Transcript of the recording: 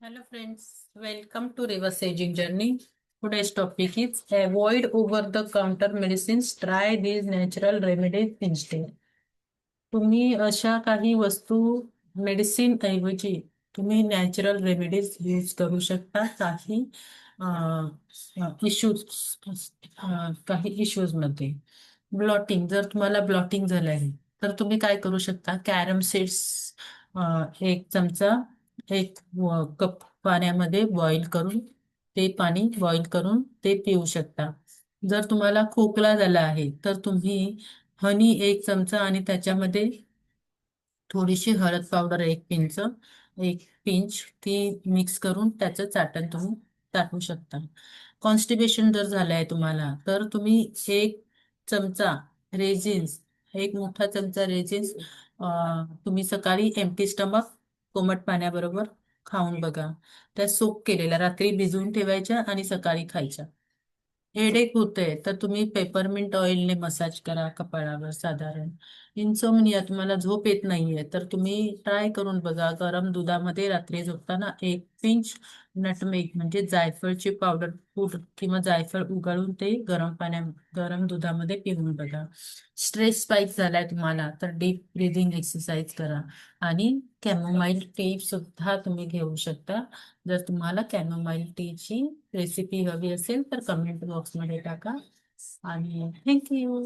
Hello friends, welcome to Reverse Aging Journey. Today's topic is avoid over-the-counter medicines. Try these natural remedies instead. तुम्ही अशा काही वस्तू medicine ऐवजी तुम्ही natural remedies use करू शकता इश्यूज काही इश्यूज मध्ये. ब्लॉटिंग, जर तुम्हाला ब्लॉटिंग झालं आहे तर तुम्ही काय करू शकता? कॅरम सीड्स एक चमचा एक कप पाण्यामध्ये बॉईल करून ते पाणी बॉईल करून ते पिऊ शकता. जर तुम्हाला खोकला झाला आहे तर तुम्ही हनी एक चमचा आणि त्याच्यामध्ये थोडीशी हळद पावडर एक पिंच ती मिक्स करून त्याचं चाटण तुम्ही टाकू शकता. कॉन्स्टिपेशन जर झालंय तुम्हाला तर तुम्ही एक चमचा रेझिन्स एक मोठा चमचा रेझिन्स तुम्ही सकाळी एम्प्टी स्टमक कोमट पाण्याबरोबर खाऊन बघा. त्या सोक केलेल्या रात्री भिजवून ठेवायच्या आणि सकाळी खायच्या. हेडेक होतंय तर तुम्ही पेपरमिंट ऑइलने मसाज करा कपाळावर साधारण. इन्सोमनिया, तुम्हाला झोप येत नाहीये तर तुम्ही ट्राय करून बघा. गरम दुधामध्ये रात्री झोपताना एक पिंच नटमेग म्हणजे जायफळची पावडर पूड किंवा जायफळ उगाळून ते गरम दुधामध्ये पिऊन बघा. स्ट्रेस स्पाइक झालाय तुम्हाला तर डीप ब्रीदिंग एक्सरसाइज करा. आणि कॅमोमाईल टी सुद्धा तुम्ही घेऊ शकता. जर तुम्हाला कॅमोमाईल टीची रेसिपी हवी असेल तर कमेंट बॉक्समध्ये टाका. आणि थँक्यू.